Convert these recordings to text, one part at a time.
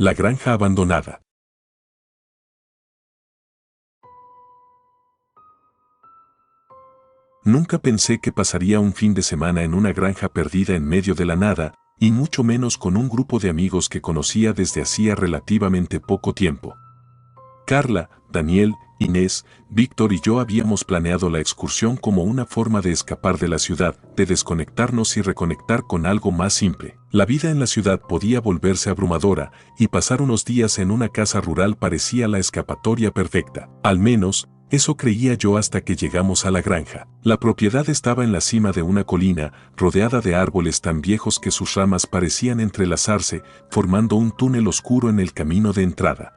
La granja abandonada. Nunca pensé que pasaría un fin de semana en una granja perdida en medio de la nada, y mucho menos con un grupo de amigos que conocía desde hacía relativamente poco tiempo. Carla, Daniel, Inés, Víctor y yo habíamos planeado la excursión como una forma de escapar de la ciudad, de desconectarnos y reconectar con algo más simple. La vida en la ciudad podía volverse abrumadora, y pasar unos días en una casa rural parecía la escapatoria perfecta. Al menos, eso creía yo hasta que llegamos a la granja. La propiedad estaba en la cima de una colina, rodeada de árboles tan viejos que sus ramas parecían entrelazarse, formando un túnel oscuro en el camino de entrada.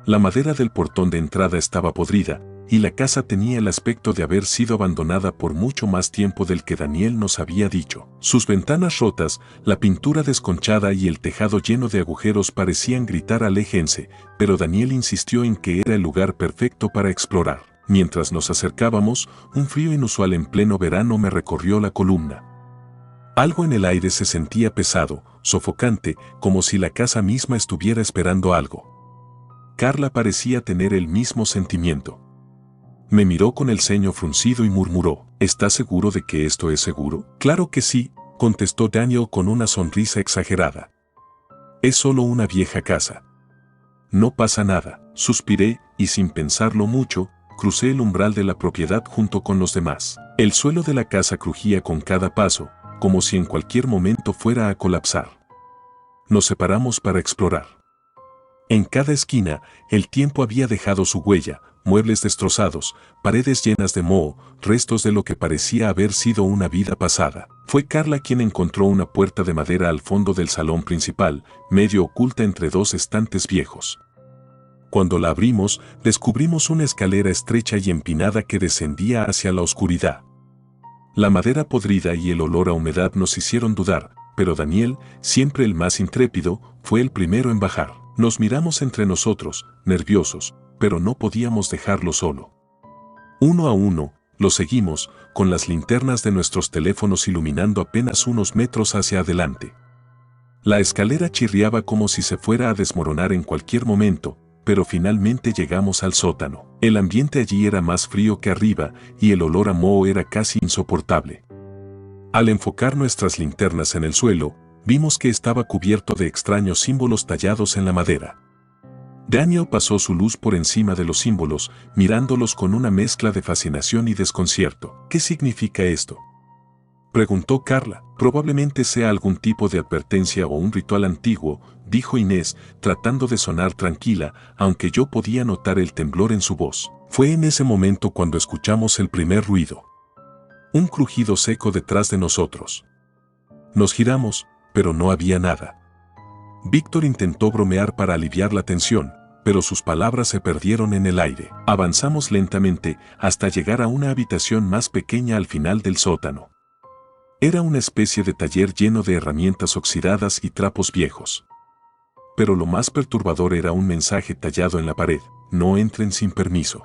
La madera del portón de entrada estaba podrida, y la casa tenía el aspecto de haber sido abandonada por mucho más tiempo del que Daniel nos había dicho. Sus ventanas rotas, la pintura desconchada y el tejado lleno de agujeros parecían gritar aléjense, pero Daniel insistió en que era el lugar perfecto para explorar. Mientras nos acercábamos, un frío inusual en pleno verano me recorrió la columna. Algo en el aire se sentía pesado, sofocante, como si la casa misma estuviera esperando algo. Carla parecía tener el mismo sentimiento. Me miró con el ceño fruncido y murmuró, ¿estás seguro de que esto es seguro? Claro que sí, contestó Daniel con una sonrisa exagerada. Es solo una vieja casa. No pasa nada, suspiré, y sin pensarlo mucho, crucé el umbral de la propiedad junto con los demás. El suelo de la casa crujía con cada paso, como si en cualquier momento fuera a colapsar. Nos separamos para explorar. En cada esquina, el tiempo había dejado su huella, muebles destrozados, paredes llenas de moho, restos de lo que parecía haber sido una vida pasada. Fue Carla quien encontró una puerta de madera al fondo del salón principal, medio oculta entre dos estantes viejos. Cuando la abrimos, descubrimos una escalera estrecha y empinada que descendía hacia la oscuridad. La madera podrida y el olor a humedad nos hicieron dudar, pero Daniel, siempre el más intrépido, fue el primero en bajar. Nos miramos entre nosotros, nerviosos, pero no podíamos dejarlo solo. Uno a uno, lo seguimos, con las linternas de nuestros teléfonos iluminando apenas unos metros hacia adelante. La escalera chirriaba como si se fuera a desmoronar en cualquier momento, pero finalmente llegamos al sótano. El ambiente allí era más frío que arriba, y el olor a moho era casi insoportable. Al enfocar nuestras linternas en el suelo, vimos que estaba cubierto de extraños símbolos tallados en la madera. Daniel pasó su luz por encima de los símbolos, mirándolos con una mezcla de fascinación y desconcierto. ¿Qué significa esto?, preguntó Carla. Probablemente sea algún tipo de advertencia o un ritual antiguo, dijo Inés, tratando de sonar tranquila, aunque yo podía notar el temblor en su voz. Fue en ese momento cuando escuchamos el primer ruido. Un crujido seco detrás de nosotros. Nos giramos, pero no había nada. Víctor intentó bromear para aliviar la tensión, pero sus palabras se perdieron en el aire. Avanzamos lentamente hasta llegar a una habitación más pequeña al final del sótano. Era una especie de taller lleno de herramientas oxidadas y trapos viejos. Pero lo más perturbador era un mensaje tallado en la pared: no entren sin permiso.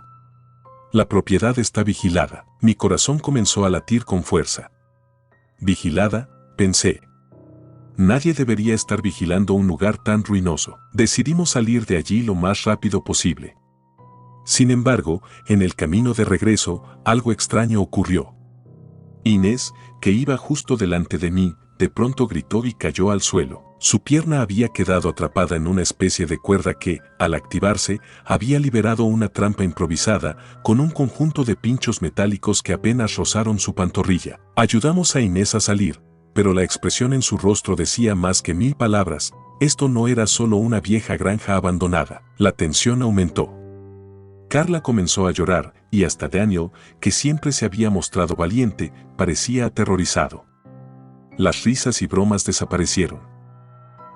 La propiedad está vigilada. Mi corazón comenzó a latir con fuerza. ¿Vigilada?, pensé. Nadie debería estar vigilando un lugar tan ruinoso. Decidimos salir de allí lo más rápido posible. Sin embargo, en el camino de regreso, algo extraño ocurrió. Inés, que iba justo delante de mí, de pronto gritó y cayó al suelo. Su pierna había quedado atrapada en una especie de cuerda que, al activarse, había liberado una trampa improvisada, con un conjunto de pinchos metálicos que apenas rozaron su pantorrilla. Ayudamos a Inés a salir, pero la expresión en su rostro decía más que 1000 palabras. Esto no era solo una vieja granja abandonada. La tensión aumentó. Carla comenzó a llorar, y hasta Daniel, que siempre se había mostrado valiente, parecía aterrorizado. Las risas y bromas desaparecieron.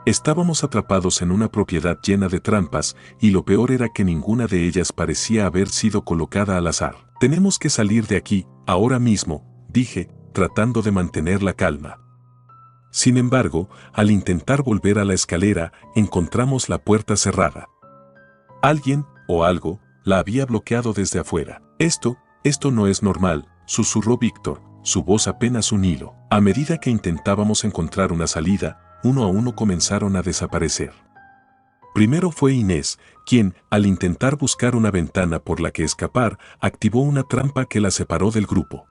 Estábamos atrapados en una propiedad llena de trampas, y lo peor era que ninguna de ellas parecía haber sido colocada al azar. Tenemos que salir de aquí, ahora mismo, dije, tratando de mantener la calma. Sin embargo, al intentar volver a la escalera, encontramos la puerta cerrada. Alguien, o algo, la había bloqueado desde afuera. Esto no es normal, susurró Víctor, su voz apenas un hilo. A medida que intentábamos encontrar una salida, uno a uno comenzaron a desaparecer. Primero fue Inés, quien, al intentar buscar una ventana por la que escapar, activó una trampa que la separó del grupo.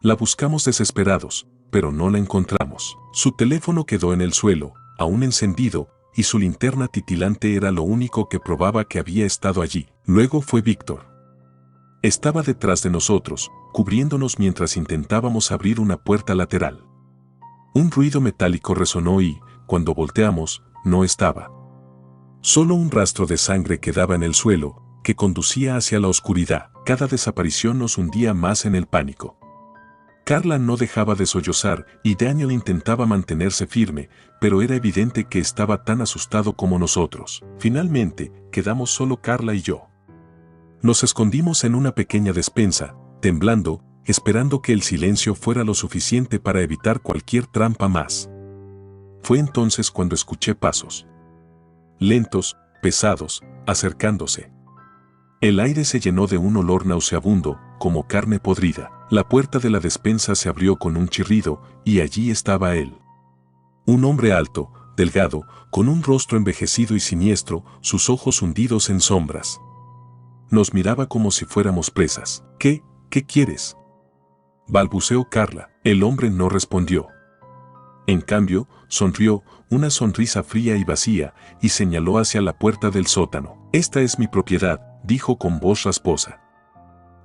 La buscamos desesperados, pero no la encontramos. Su teléfono quedó en el suelo, aún encendido, y su linterna titilante era lo único que probaba que había estado allí. Luego fue Víctor. Estaba detrás de nosotros, cubriéndonos mientras intentábamos abrir una puerta lateral. Un ruido metálico resonó y, cuando volteamos, no estaba. Solo un rastro de sangre quedaba en el suelo, que conducía hacia la oscuridad. Cada desaparición nos hundía más en el pánico. Carla no dejaba de sollozar y Daniel intentaba mantenerse firme, pero era evidente que estaba tan asustado como nosotros. Finalmente, quedamos solo Carla y yo. Nos escondimos en una pequeña despensa, temblando, esperando que el silencio fuera lo suficiente para evitar cualquier trampa más. Fue entonces cuando escuché pasos. Lentos, pesados, acercándose. El aire se llenó de un olor nauseabundo, como carne podrida. La puerta de la despensa se abrió con un chirrido, y allí estaba él. Un hombre alto, delgado, con un rostro envejecido y siniestro, sus ojos hundidos en sombras. Nos miraba como si fuéramos presas. ¿Qué quieres?, balbuceó Carla. El hombre no respondió. En cambio, sonrió, una sonrisa fría y vacía, y señaló hacia la puerta del sótano. Esta es mi propiedad, dijo con voz rasposa.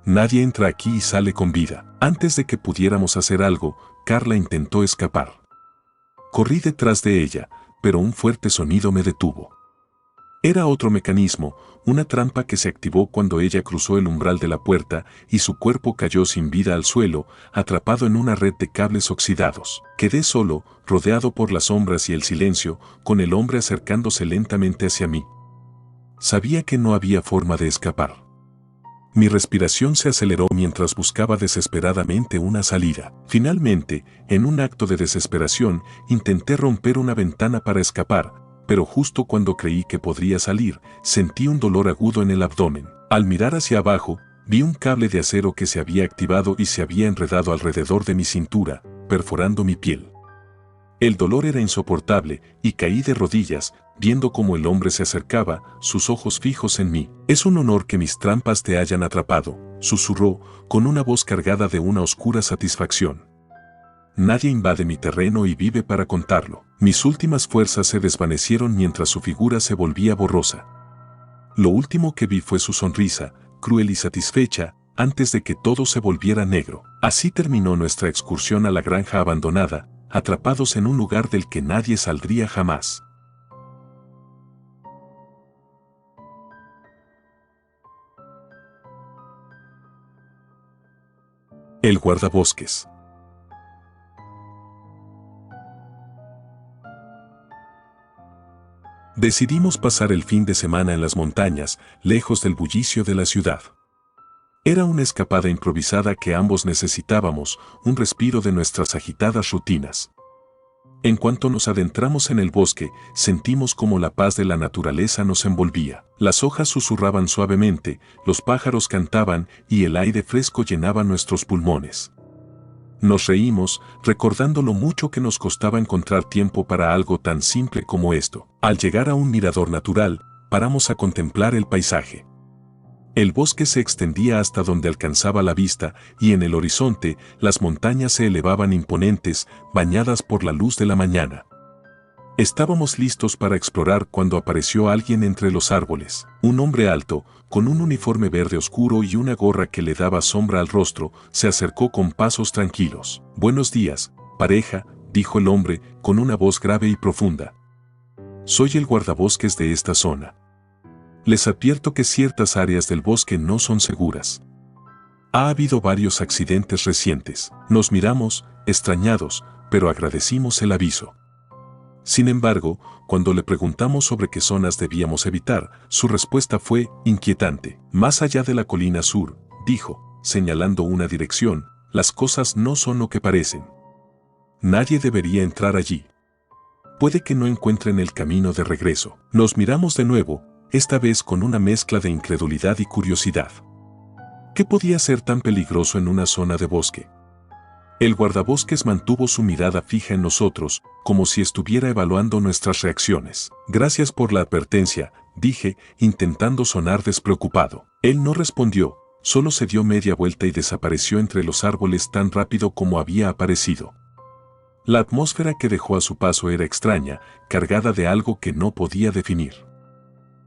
Nadie entra aquí y sale con vida. Antes de que pudiéramos hacer algo, Carla intentó escapar. Corrí detrás de ella, pero un fuerte sonido me detuvo. Era otro mecanismo, una trampa que se activó cuando ella cruzó el umbral de la puerta y su cuerpo cayó sin vida al suelo, atrapado en una red de cables oxidados. Quedé solo, rodeado por las sombras y el silencio, con el hombre acercándose lentamente hacia mí. Sabía que no había forma de escapar. Mi respiración se aceleró mientras buscaba desesperadamente una salida. Finalmente, en un acto de desesperación, intenté romper una ventana para escapar, pero justo cuando creí que podría salir, sentí un dolor agudo en el abdomen. Al mirar hacia abajo, vi un cable de acero que se había activado y se había enredado alrededor de mi cintura, perforando mi piel. El dolor era insoportable, y caí de rodillas, viendo cómo el hombre se acercaba, sus ojos fijos en mí. «Es un honor que mis trampas te hayan atrapado», susurró, con una voz cargada de una oscura satisfacción. Nadie invade mi terreno y vive para contarlo. Mis últimas fuerzas se desvanecieron mientras su figura se volvía borrosa. Lo último que vi fue su sonrisa, cruel y satisfecha, antes de que todo se volviera negro. Así terminó nuestra excursión a la granja abandonada, atrapados en un lugar del que nadie saldría jamás. El guardabosques. Decidimos pasar el fin de semana en las montañas, lejos del bullicio de la ciudad. Era una escapada improvisada que ambos necesitábamos, un respiro de nuestras agitadas rutinas. En cuanto nos adentramos en el bosque, sentimos como la paz de la naturaleza nos envolvía. Las hojas susurraban suavemente, los pájaros cantaban y el aire fresco llenaba nuestros pulmones. Nos reímos, recordando lo mucho que nos costaba encontrar tiempo para algo tan simple como esto. Al llegar a un mirador natural, paramos a contemplar el paisaje. El bosque se extendía hasta donde alcanzaba la vista, y en el horizonte, las montañas se elevaban imponentes, bañadas por la luz de la mañana. Estábamos listos para explorar cuando apareció alguien entre los árboles. Un hombre alto, con un uniforme verde oscuro y una gorra que le daba sombra al rostro, se acercó con pasos tranquilos. «Buenos días, pareja», dijo el hombre, con una voz grave y profunda. «Soy el guardabosques de esta zona. Les advierto que ciertas áreas del bosque no son seguras. Ha habido varios accidentes recientes». Nos miramos, extrañados, pero agradecimos el aviso. Sin embargo, cuando le preguntamos sobre qué zonas debíamos evitar, su respuesta fue inquietante. «Más allá de la colina sur», dijo, señalando una dirección, «las cosas no son lo que parecen. Nadie debería entrar allí. Puede que no encuentren el camino de regreso». Nos miramos de nuevo, esta vez con una mezcla de incredulidad y curiosidad. ¿Qué podía ser tan peligroso en una zona de bosque? El guardabosques mantuvo su mirada fija en nosotros, como si estuviera evaluando nuestras reacciones. Gracias por la advertencia, dije, intentando sonar despreocupado. Él no respondió, solo se dio media vuelta y desapareció entre los árboles tan rápido como había aparecido. La atmósfera que dejó a su paso era extraña, cargada de algo que no podía definir.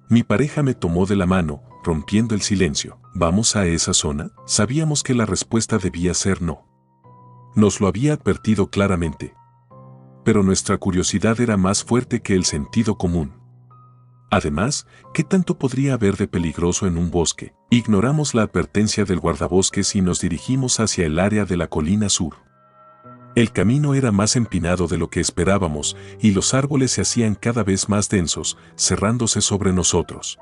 Mi pareja me tomó de la mano, rompiendo el silencio. ¿Vamos a esa zona? Sabíamos que la respuesta debía ser no. Nos lo había advertido claramente. Pero nuestra curiosidad era más fuerte que el sentido común. Además, ¿qué tanto podría haber de peligroso en un bosque? Ignoramos la advertencia del guardabosques y nos dirigimos hacia el área de la colina sur. El camino era más empinado de lo que esperábamos y los árboles se hacían cada vez más densos, cerrándose sobre nosotros.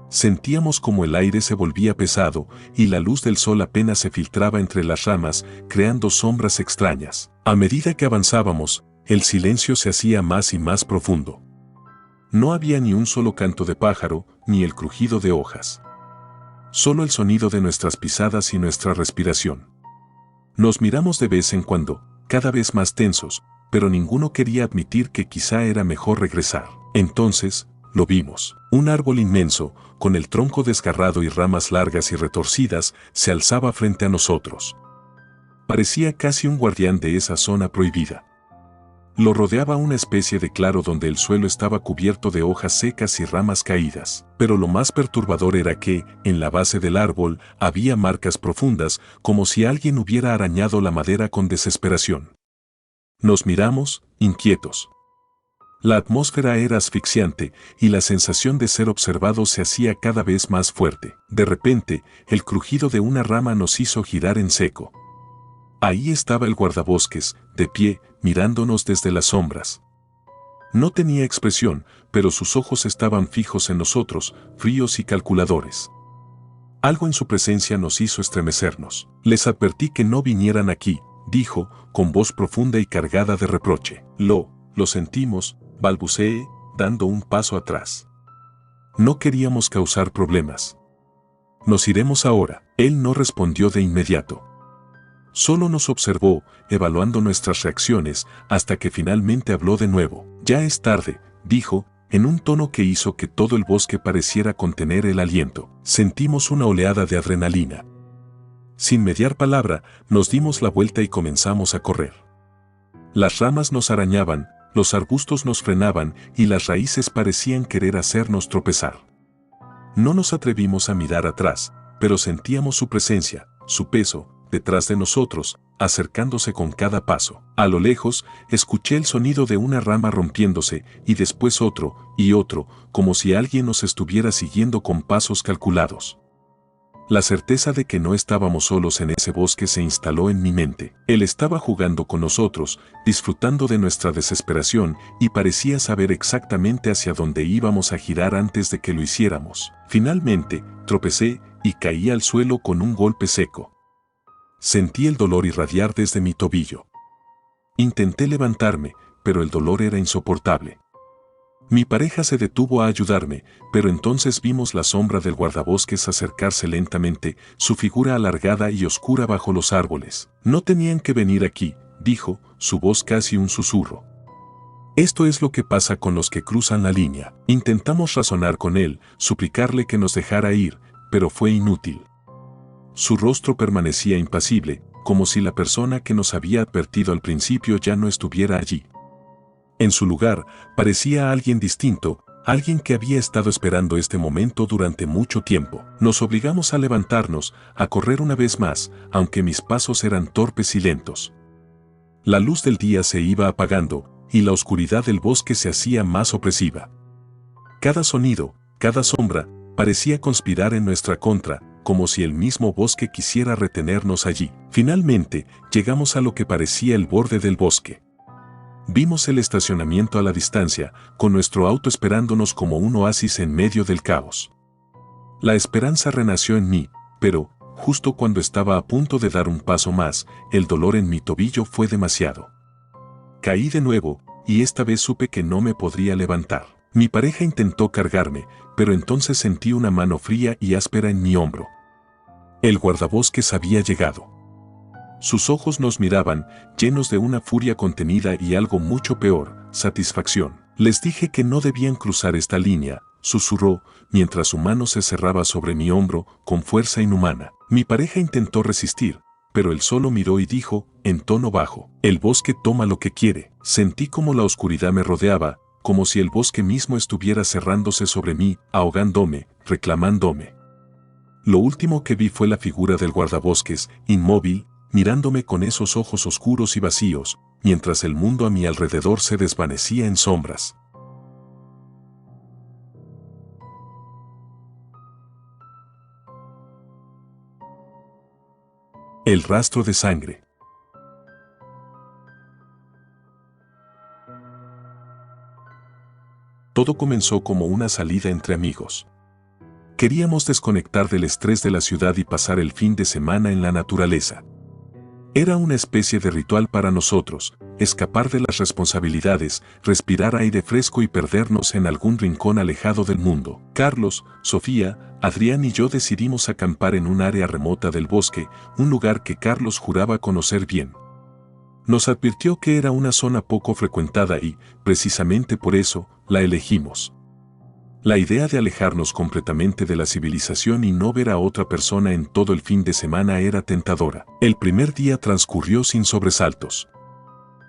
Sentíamos como el aire se volvía pesado y la luz del sol apenas se filtraba entre las ramas, creando sombras extrañas. A medida que avanzábamos, el silencio se hacía más y más profundo. No había ni un solo canto de pájaro, ni el crujido de hojas. Solo el sonido de nuestras pisadas y nuestra respiración. Nos miramos de vez en cuando, cada vez más tensos, pero ninguno quería admitir que quizá era mejor regresar. Entonces, lo vimos. Un árbol inmenso, con el tronco desgarrado y ramas largas y retorcidas, se alzaba frente a nosotros. Parecía casi un guardián de esa zona prohibida. Lo rodeaba una especie de claro donde el suelo estaba cubierto de hojas secas y ramas caídas. Pero lo más perturbador era que, en la base del árbol, había marcas profundas, como si alguien hubiera arañado la madera con desesperación. Nos miramos, inquietos. La atmósfera era asfixiante y la sensación de ser observados se hacía cada vez más fuerte. De repente, el crujido de una rama nos hizo girar en seco. Ahí estaba el guardabosques, de pie, mirándonos desde las sombras. No tenía expresión, pero sus ojos estaban fijos en nosotros, fríos y calculadores. Algo en su presencia nos hizo estremecernos. Les advertí que no vinieran aquí, dijo, con voz profunda y cargada de reproche. Lo sentimos, balbuceé, dando un paso atrás. No queríamos causar problemas. Nos iremos ahora. Él no respondió de inmediato. Solo nos observó, evaluando nuestras reacciones, hasta que finalmente habló de nuevo. Ya es tarde, dijo, en un tono que hizo que todo el bosque pareciera contener el aliento. Sentimos una oleada de adrenalina. Sin mediar palabra, nos dimos la vuelta y comenzamos a correr. Las ramas nos arañaban, los arbustos nos frenaban y las raíces parecían querer hacernos tropezar. No nos atrevimos a mirar atrás, pero sentíamos su presencia, su peso, detrás de nosotros, acercándose con cada paso. A lo lejos, escuché el sonido de una rama rompiéndose y después otro y otro, como si alguien nos estuviera siguiendo con pasos calculados. La certeza de que no estábamos solos en ese bosque se instaló en mi mente. Él estaba jugando con nosotros, disfrutando de nuestra desesperación y parecía saber exactamente hacia dónde íbamos a girar antes de que lo hiciéramos. Finalmente, tropecé y caí al suelo con un golpe seco. Sentí el dolor irradiar desde mi tobillo. Intenté levantarme, pero el dolor era insoportable. Mi pareja se detuvo a ayudarme, pero entonces vimos la sombra del guardabosques acercarse lentamente, su figura alargada y oscura bajo los árboles. No tenían que venir aquí, dijo, su voz casi un susurro. Esto es lo que pasa con los que cruzan la línea. Intentamos razonar con él, suplicarle que nos dejara ir, pero fue inútil. Su rostro permanecía impasible, como si la persona que nos había advertido al principio ya no estuviera allí. En su lugar, parecía alguien distinto, alguien que había estado esperando este momento durante mucho tiempo. Nos obligamos a levantarnos, a correr una vez más, aunque mis pasos eran torpes y lentos. La luz del día se iba apagando, y la oscuridad del bosque se hacía más opresiva. Cada sonido, cada sombra, parecía conspirar en nuestra contra, como si el mismo bosque quisiera retenernos allí. Finalmente, llegamos a lo que parecía el borde del bosque. Vimos el estacionamiento a la distancia, con nuestro auto esperándonos como un oasis en medio del caos. La esperanza renació en mí, pero, justo cuando estaba a punto de dar un paso más, el dolor en mi tobillo fue demasiado. Caí de nuevo, y esta vez supe que no me podría levantar. Mi pareja intentó cargarme, pero entonces sentí una mano fría y áspera en mi hombro. El guardabosques había llegado. Sus ojos nos miraban, llenos de una furia contenida y algo mucho peor, satisfacción. Les dije que no debían cruzar esta línea, susurró, mientras su mano se cerraba sobre mi hombro con fuerza inhumana. Mi pareja intentó resistir, pero él solo miró y dijo, en tono bajo, el bosque toma lo que quiere. Sentí como la oscuridad me rodeaba, como si el bosque mismo estuviera cerrándose sobre mí, ahogándome, reclamándome. Lo último que vi fue la figura del guardabosques, inmóvil, mirándome con esos ojos oscuros y vacíos, mientras el mundo a mi alrededor se desvanecía en sombras. El rastro de sangre. Todo comenzó como una salida entre amigos. Queríamos desconectar del estrés de la ciudad y pasar el fin de semana en la naturaleza. Era una especie de ritual para nosotros, escapar de las responsabilidades, respirar aire fresco y perdernos en algún rincón alejado del mundo. Carlos, Sofía, Adrián y yo decidimos acampar en un área remota del bosque, un lugar que Carlos juraba conocer bien. Nos advirtió que era una zona poco frecuentada y, precisamente por eso, la elegimos. La idea de alejarnos completamente de la civilización y no ver a otra persona en todo el fin de semana era tentadora. El primer día transcurrió sin sobresaltos.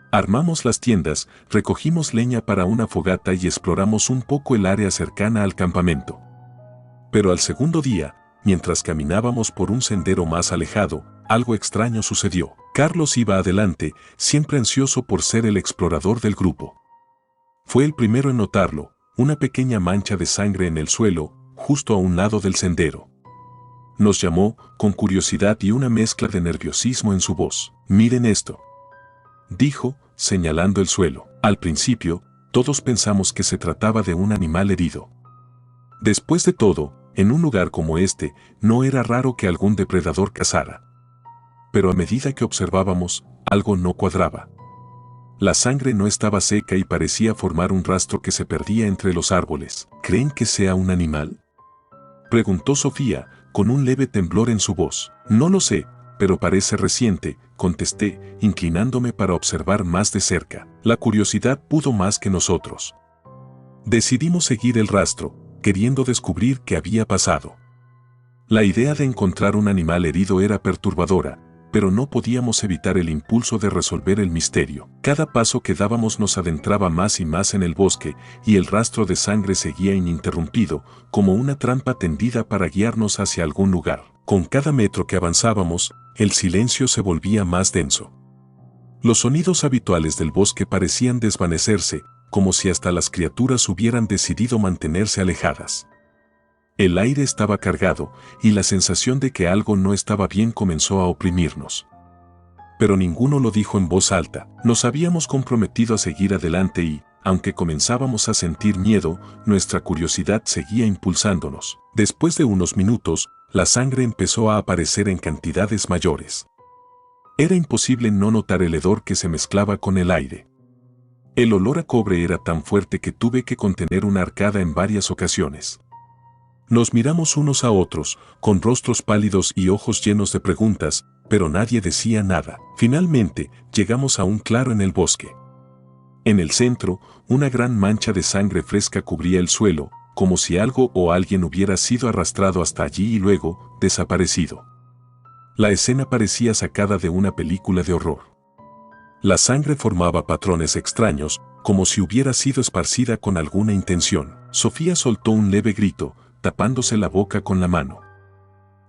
Armamos las tiendas, recogimos leña para una fogata y exploramos un poco el área cercana al campamento. Pero al segundo día, mientras caminábamos por un sendero más alejado, algo extraño sucedió. Carlos iba adelante, siempre ansioso por ser el explorador del grupo. Fue el primero en notarlo. Una pequeña mancha de sangre en el suelo, justo a un lado del sendero. Nos llamó, con curiosidad y una mezcla de nerviosismo en su voz. «Miren esto», dijo, señalando el suelo. Al principio, todos pensamos que se trataba de un animal herido. Después de todo, en un lugar como este, no era raro que algún depredador cazara. Pero a medida que observábamos, algo no cuadraba. La sangre no estaba seca y parecía formar un rastro que se perdía entre los árboles. ¿Creen que sea un animal?, preguntó Sofía, con un leve temblor en su voz. No lo sé, pero parece reciente, contesté, inclinándome para observar más de cerca. La curiosidad pudo más que nosotros. Decidimos seguir el rastro, queriendo descubrir qué había pasado. La idea de encontrar un animal herido era perturbadora, pero no podíamos evitar el impulso de resolver el misterio. Cada paso que dábamos nos adentraba más y más en el bosque, y el rastro de sangre seguía ininterrumpido, como una trampa tendida para guiarnos hacia algún lugar. Con cada metro que avanzábamos, el silencio se volvía más denso. Los sonidos habituales del bosque parecían desvanecerse, como si hasta las criaturas hubieran decidido mantenerse alejadas. El aire estaba cargado, y la sensación de que algo no estaba bien comenzó a oprimirnos. Pero ninguno lo dijo en voz alta. Nos habíamos comprometido a seguir adelante y, aunque comenzábamos a sentir miedo, nuestra curiosidad seguía impulsándonos. Después de unos minutos, la sangre empezó a aparecer en cantidades mayores. Era imposible no notar el hedor que se mezclaba con el aire. El olor a cobre era tan fuerte que tuve que contener una arcada en varias ocasiones. Nos miramos unos a otros, con rostros pálidos y ojos llenos de preguntas, pero nadie decía nada. Finalmente, llegamos a un claro en el bosque. En el centro, una gran mancha de sangre fresca cubría el suelo, como si algo o alguien hubiera sido arrastrado hasta allí y luego, desaparecido. La escena parecía sacada de una película de horror. La sangre formaba patrones extraños, como si hubiera sido esparcida con alguna intención. Sofía soltó un leve grito, tapándose la boca con la mano.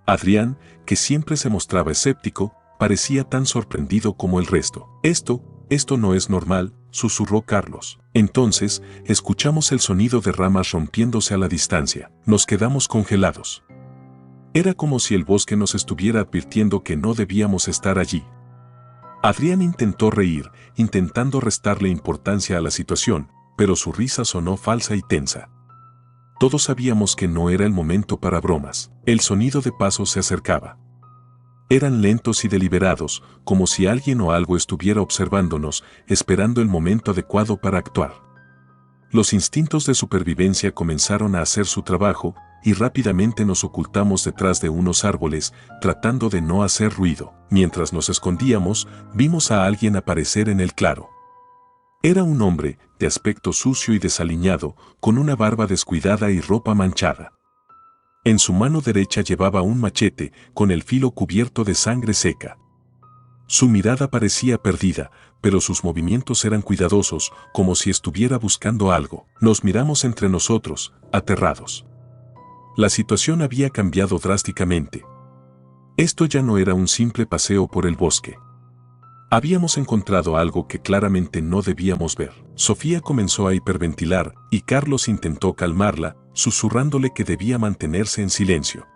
Adrián, que siempre se mostraba escéptico, parecía tan sorprendido como el resto. Esto no es normal, susurró Carlos. Entonces, escuchamos el sonido de ramas rompiéndose a la distancia. Nos quedamos congelados. Era como si el bosque nos estuviera advirtiendo que no debíamos estar allí. Adrián intentó reír, intentando restarle importancia a la situación, pero su risa sonó falsa y tensa. Todos sabíamos que no era el momento para bromas. El sonido de pasos se acercaba. Eran lentos y deliberados, como si alguien o algo estuviera observándonos, esperando el momento adecuado para actuar. Los instintos de supervivencia comenzaron a hacer su trabajo, y rápidamente nos ocultamos detrás de unos árboles, tratando de no hacer ruido. Mientras nos escondíamos, vimos a alguien aparecer en el claro. Era un hombre, de aspecto sucio y desaliñado, con una barba descuidada y ropa manchada. En su mano derecha llevaba un machete, con el filo cubierto de sangre seca. Su mirada parecía perdida, pero sus movimientos eran cuidadosos, como si estuviera buscando algo. Nos miramos entre nosotros, aterrados. La situación había cambiado drásticamente. Esto ya no era un simple paseo por el bosque. Habíamos encontrado algo que claramente no debíamos ver. Sofía comenzó a hiperventilar y Carlos intentó calmarla, susurrándole que debía mantenerse en silencio.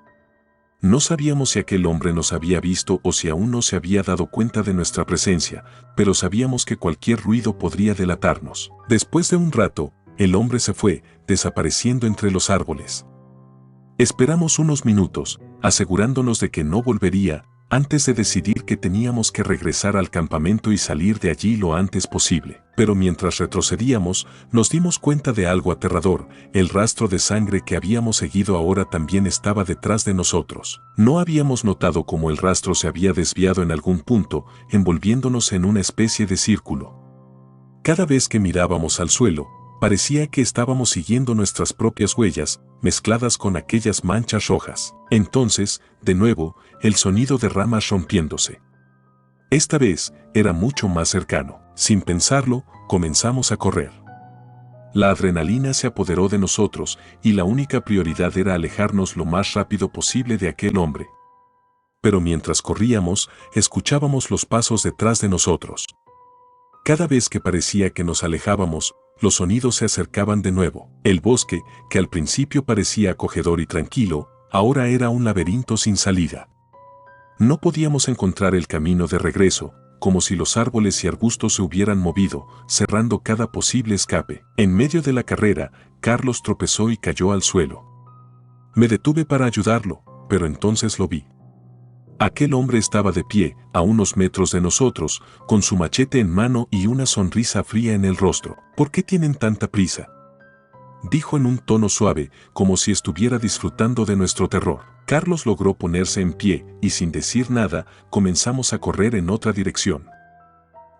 No sabíamos si aquel hombre nos había visto o si aún no se había dado cuenta de nuestra presencia, pero sabíamos que cualquier ruido podría delatarnos. Después de un rato, el hombre se fue, desapareciendo entre los árboles. Esperamos unos minutos, asegurándonos de que no volvería, antes de decidir que teníamos que regresar al campamento y salir de allí lo antes posible. Pero mientras retrocedíamos, nos dimos cuenta de algo aterrador: el rastro de sangre que habíamos seguido ahora también estaba detrás de nosotros. No habíamos notado cómo el rastro se había desviado en algún punto, envolviéndonos en una especie de círculo. Cada vez que mirábamos al suelo, parecía que estábamos siguiendo nuestras propias huellas, mezcladas con aquellas manchas rojas. Entonces, de nuevo, el sonido de ramas rompiéndose. Esta vez, era mucho más cercano. Sin pensarlo, comenzamos a correr. La adrenalina se apoderó de nosotros, y la única prioridad era alejarnos lo más rápido posible de aquel hombre. Pero mientras corríamos, escuchábamos los pasos detrás de nosotros. Cada vez que parecía que nos alejábamos, los sonidos se acercaban de nuevo. El bosque, que al principio parecía acogedor y tranquilo, ahora era un laberinto sin salida. No podíamos encontrar el camino de regreso, como si los árboles y arbustos se hubieran movido, cerrando cada posible escape. En medio de la carrera, Carlos tropezó y cayó al suelo. Me detuve para ayudarlo, pero entonces lo vi. Aquel hombre estaba de pie, a unos metros de nosotros, con su machete en mano y una sonrisa fría en el rostro. ¿Por qué tienen tanta prisa?, dijo en un tono suave, como si estuviera disfrutando de nuestro terror. Carlos logró ponerse en pie, y sin decir nada, comenzamos a correr en otra dirección.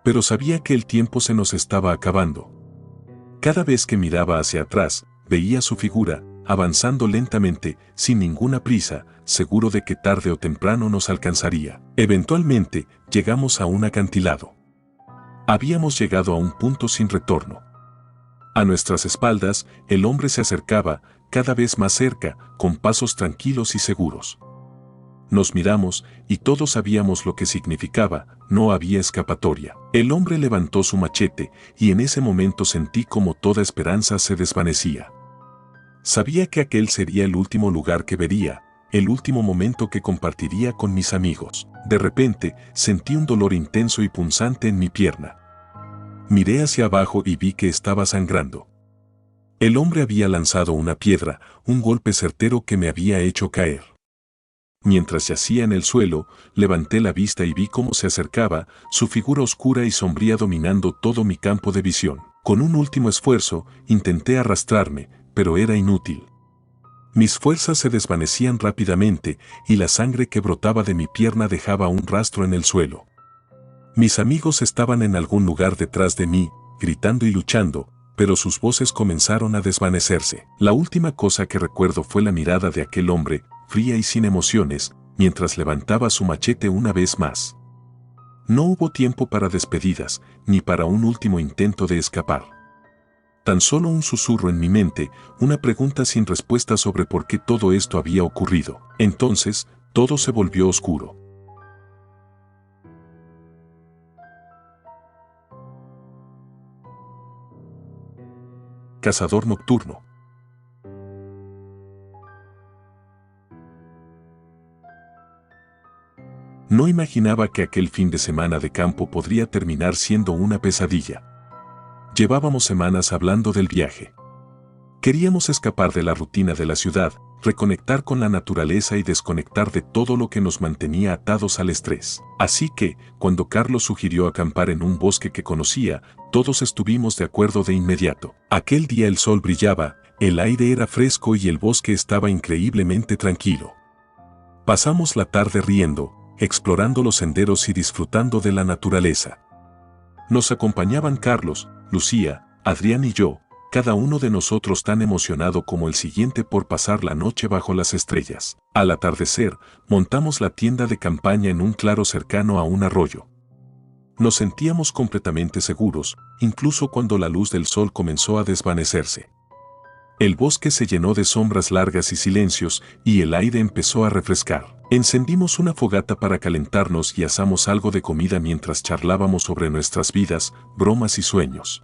Pero sabía que el tiempo se nos estaba acabando. Cada vez que miraba hacia atrás, veía su figura, avanzando lentamente, sin ninguna prisa, seguro de que tarde o temprano nos alcanzaría. Eventualmente, llegamos a un acantilado. Habíamos llegado a un punto sin retorno. A nuestras espaldas, el hombre se acercaba, cada vez más cerca, con pasos tranquilos y seguros. Nos miramos, y todos sabíamos lo que significaba: no había escapatoria. El hombre levantó su machete, y en ese momento sentí como toda esperanza se desvanecía. Sabía que aquel sería el último lugar que vería, el último momento que compartiría con mis amigos. De repente, sentí un dolor intenso y punzante en mi pierna. Miré hacia abajo y vi que estaba sangrando. El hombre había lanzado una piedra, un golpe certero que me había hecho caer. Mientras yacía en el suelo, levanté la vista y vi cómo se acercaba, su figura oscura y sombría dominando todo mi campo de visión. Con un último esfuerzo, intenté arrastrarme, pero era inútil. Mis fuerzas se desvanecían rápidamente, y la sangre que brotaba de mi pierna dejaba un rastro en el suelo. Mis amigos estaban en algún lugar detrás de mí, gritando y luchando, pero sus voces comenzaron a desvanecerse. La última cosa que recuerdo fue la mirada de aquel hombre, fría y sin emociones, mientras levantaba su machete una vez más. No hubo tiempo para despedidas, ni para un último intento de escapar. Tan solo un susurro en mi mente, una pregunta sin respuesta sobre por qué todo esto había ocurrido. Entonces, todo se volvió oscuro. Cazador nocturno. No imaginaba que aquel fin de semana de campo podría terminar siendo una pesadilla. Llevábamos semanas hablando del viaje. Queríamos escapar de la rutina de la ciudad, reconectar con la naturaleza y desconectar de todo lo que nos mantenía atados al estrés. Así que, cuando Carlos sugirió acampar en un bosque que conocía, todos estuvimos de acuerdo de inmediato. Aquel día el sol brillaba, el aire era fresco y el bosque estaba increíblemente tranquilo. Pasamos la tarde riendo, explorando los senderos y disfrutando de la naturaleza. Nos acompañaban Carlos, Lucía, Adrián y yo, cada uno de nosotros tan emocionado como el siguiente por pasar la noche bajo las estrellas. Al atardecer, montamos la tienda de campaña en un claro cercano a un arroyo. Nos sentíamos completamente seguros, incluso cuando la luz del sol comenzó a desvanecerse. El bosque se llenó de sombras largas y silencios, y el aire empezó a refrescar. Encendimos una fogata para calentarnos y asamos algo de comida mientras charlábamos sobre nuestras vidas, bromas y sueños.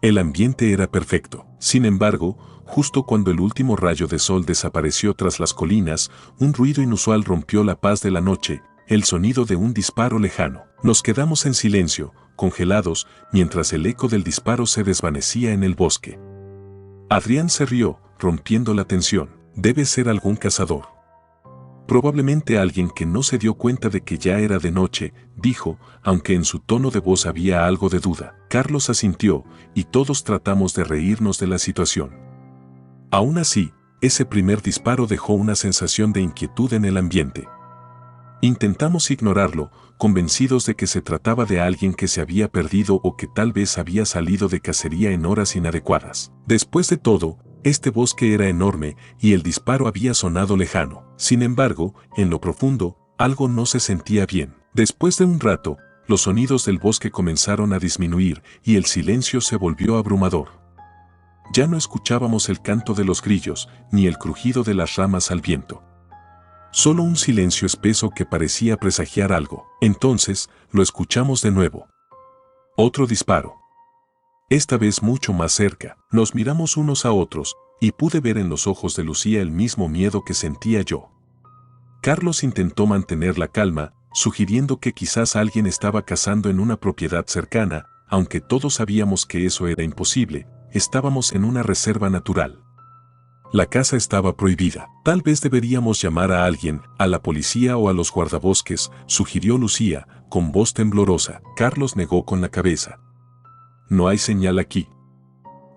El ambiente era perfecto. Sin embargo, justo cuando el último rayo de sol desapareció tras las colinas, un ruido inusual rompió la paz de la noche, el sonido de un disparo lejano. Nos quedamos en silencio, congelados, mientras el eco del disparo se desvanecía en el bosque. Adrián se rió, rompiendo la tensión. Debe ser algún cazador. Probablemente alguien que no se dio cuenta de que ya era de noche, dijo, aunque en su tono de voz había algo de duda. Carlos asintió, y todos tratamos de reírnos de la situación. Aún así, ese primer disparo dejó una sensación de inquietud en el ambiente. Intentamos ignorarlo, convencidos de que se trataba de alguien que se había perdido o que tal vez había salido de cacería en horas inadecuadas. Después de todo, este bosque era enorme y el disparo había sonado lejano. Sin embargo, en lo profundo, algo no se sentía bien. Después de un rato, los sonidos del bosque comenzaron a disminuir y el silencio se volvió abrumador. Ya no escuchábamos el canto de los grillos ni el crujido de las ramas al viento. Solo un silencio espeso que parecía presagiar algo. Entonces, lo escuchamos de nuevo. Otro disparo. Esta vez mucho más cerca. Nos miramos unos a otros, y pude ver en los ojos de Lucía el mismo miedo que sentía yo. Carlos intentó mantener la calma, sugiriendo que quizás alguien estaba cazando en una propiedad cercana, aunque todos sabíamos que eso era imposible, estábamos en una reserva natural. La caza estaba prohibida. Tal vez deberíamos llamar a alguien, a la policía o a los guardabosques, sugirió Lucía, con voz temblorosa. Carlos negó con la cabeza. No hay señal aquí.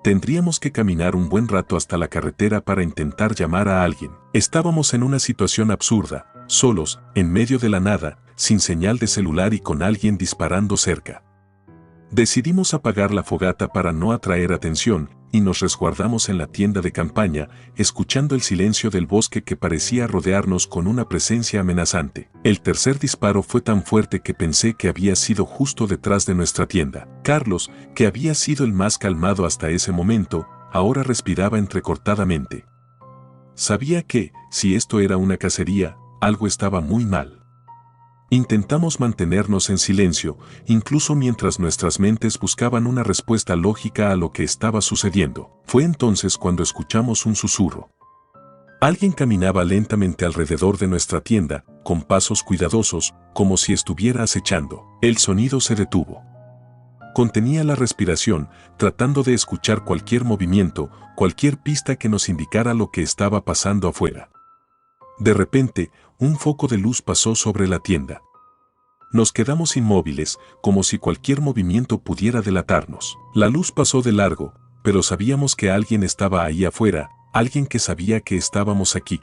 Tendríamos que caminar un buen rato hasta la carretera para intentar llamar a alguien. Estábamos en una situación absurda, solos, en medio de la nada, sin señal de celular y con alguien disparando cerca. Decidimos apagar la fogata para no atraer atención, y nos resguardamos en la tienda de campaña, escuchando el silencio del bosque que parecía rodearnos con una presencia amenazante. El tercer disparo fue tan fuerte que pensé que había sido justo detrás de nuestra tienda. Carlos, que había sido el más calmado hasta ese momento, ahora respiraba entrecortadamente. Sabía que, si esto era una cacería, algo estaba muy mal. Intentamos mantenernos en silencio, incluso mientras nuestras mentes buscaban una respuesta lógica a lo que estaba sucediendo. Fue entonces cuando escuchamos un susurro. Alguien caminaba lentamente alrededor de nuestra tienda, con pasos cuidadosos, como si estuviera acechando. El sonido se detuvo. Contenía la respiración, tratando de escuchar cualquier movimiento, cualquier pista que nos indicara lo que estaba pasando afuera. De repente, un foco de luz pasó sobre la tienda. Nos quedamos inmóviles, como si cualquier movimiento pudiera delatarnos. La luz pasó de largo, pero sabíamos que alguien estaba ahí afuera, alguien que sabía que estábamos aquí.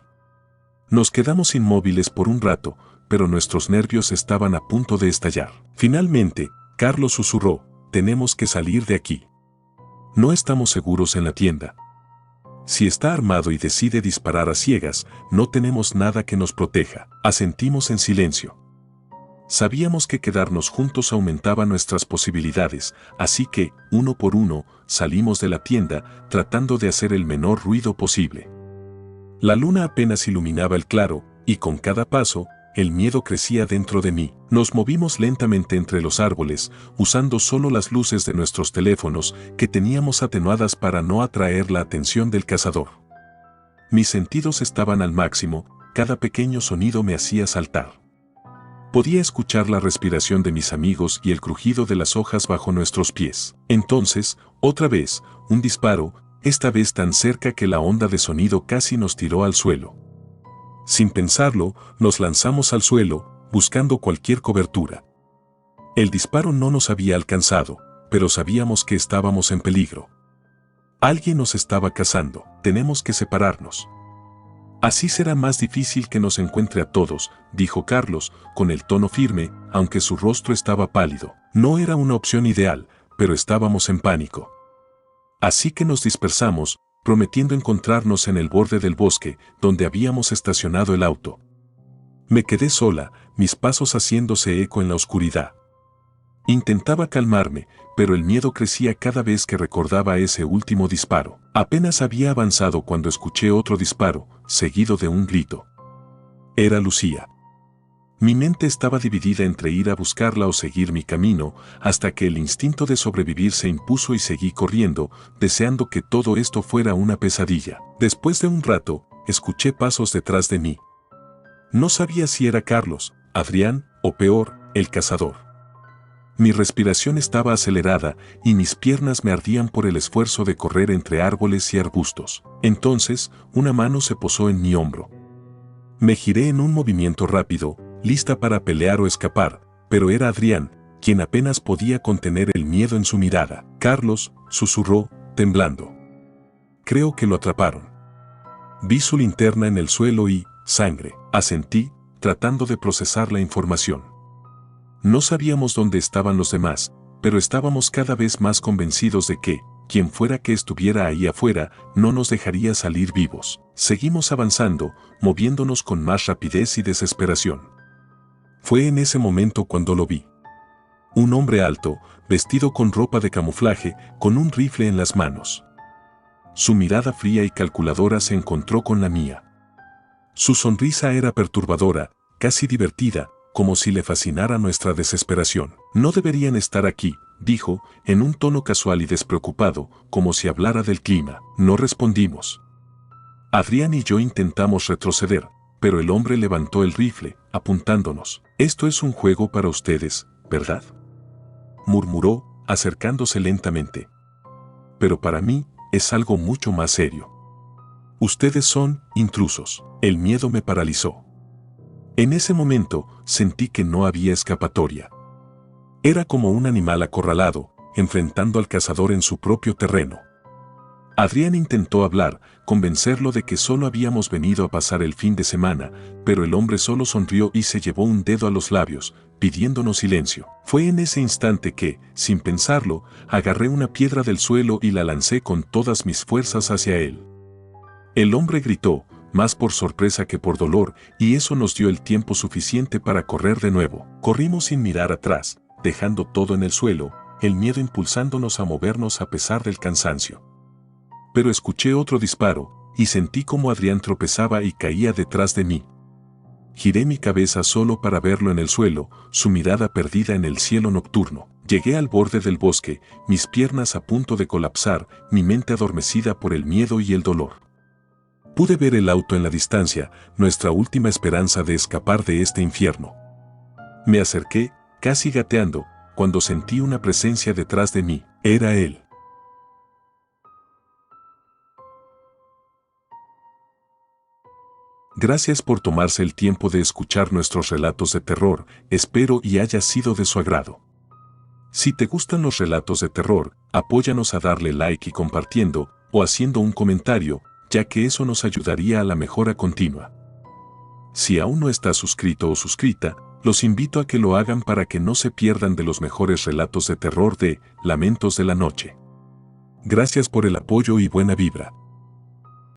Nos quedamos inmóviles por un rato, pero nuestros nervios estaban a punto de estallar. Finalmente, Carlos susurró, tenemos que salir de aquí. No estamos seguros en la tienda. Si está armado y decide disparar a ciegas, no tenemos nada que nos proteja. Asentimos en silencio. Sabíamos que quedarnos juntos aumentaba nuestras posibilidades, así que, uno por uno, salimos de la tienda, tratando de hacer el menor ruido posible. La luna apenas iluminaba el claro, y con cada paso, el miedo crecía dentro de mí. Nos movimos lentamente entre los árboles, usando solo las luces de nuestros teléfonos, que teníamos atenuadas para no atraer la atención del cazador. Mis sentidos estaban al máximo, cada pequeño sonido me hacía saltar. Podía escuchar la respiración de mis amigos y el crujido de las hojas bajo nuestros pies. Entonces, otra vez, un disparo, esta vez tan cerca que la onda de sonido casi nos tiró al suelo. Sin pensarlo, nos lanzamos al suelo, buscando cualquier cobertura. El disparo no nos había alcanzado, pero sabíamos que estábamos en peligro. Alguien nos estaba cazando. Tenemos que separarnos. Así será más difícil que nos encuentre a todos, dijo Carlos, con el tono firme, aunque su rostro estaba pálido. No era una opción ideal, pero estábamos en pánico. Así que nos dispersamos, prometiendo encontrarnos en el borde del bosque, donde habíamos estacionado el auto. Me quedé sola, mis pasos haciéndose eco en la oscuridad. Intentaba calmarme, pero el miedo crecía cada vez que recordaba ese último disparo. Apenas había avanzado cuando escuché otro disparo, seguido de un grito. Era Lucía. Mi mente estaba dividida entre ir a buscarla o seguir mi camino, hasta que el instinto de sobrevivir se impuso y seguí corriendo, deseando que todo esto fuera una pesadilla. Después de un rato, escuché pasos detrás de mí. No sabía si era Carlos, Adrián, o peor, el cazador. Mi respiración estaba acelerada y mis piernas me ardían por el esfuerzo de correr entre árboles y arbustos. Entonces, una mano se posó en mi hombro. Me giré en un movimiento rápido, lista para pelear o escapar, pero era Adrián, quien apenas podía contener el miedo en su mirada. Carlos, susurró, temblando. Creo que lo atraparon. Vi su linterna en el suelo y, sangre, asentí, tratando de procesar la información. No sabíamos dónde estaban los demás, pero estábamos cada vez más convencidos de que, quien fuera que estuviera ahí afuera, no nos dejaría salir vivos. Seguimos avanzando, moviéndonos con más rapidez y desesperación. Fue en ese momento cuando lo vi. Un hombre alto, vestido con ropa de camuflaje, con un rifle en las manos. Su mirada fría y calculadora se encontró con la mía. Su sonrisa era perturbadora, casi divertida, como si le fascinara nuestra desesperación. No deberían estar aquí, dijo, en un tono casual y despreocupado, como si hablara del clima. No respondimos. Adrián y yo intentamos retroceder, pero el hombre levantó el rifle, apuntándonos. Esto es un juego para ustedes, ¿verdad?, murmuró, acercándose lentamente. Pero para mí, es algo mucho más serio. Ustedes son intrusos. El miedo me paralizó. En ese momento, sentí que no había escapatoria. Era como un animal acorralado, enfrentando al cazador en su propio terreno. Adrián intentó hablar, convencerlo de que solo habíamos venido a pasar el fin de semana, pero el hombre solo sonrió y se llevó un dedo a los labios, pidiéndonos silencio. Fue en ese instante que, sin pensarlo, agarré una piedra del suelo y la lancé con todas mis fuerzas hacia él. El hombre gritó, más por sorpresa que por dolor, y eso nos dio el tiempo suficiente para correr de nuevo. Corrimos sin mirar atrás, dejando todo en el suelo, el miedo impulsándonos a movernos a pesar del cansancio. Pero escuché otro disparo, y sentí como Adrián tropezaba y caía detrás de mí. Giré mi cabeza solo para verlo en el suelo, su mirada perdida en el cielo nocturno. Llegué al borde del bosque, mis piernas a punto de colapsar, mi mente adormecida por el miedo y el dolor. Pude ver el auto en la distancia, nuestra última esperanza de escapar de este infierno. Me acerqué, casi gateando, cuando sentí una presencia detrás de mí. Era él. Gracias por tomarse el tiempo de escuchar nuestros relatos de terror, espero y haya sido de su agrado. Si te gustan los relatos de terror, apóyanos a darle like y compartiendo, o haciendo un comentario, ya que eso nos ayudaría a la mejora continua. Si aún no estás suscrito o suscrita, los invito a que lo hagan para que no se pierdan de los mejores relatos de terror de Lamentos de la Noche. Gracias por el apoyo y buena vibra.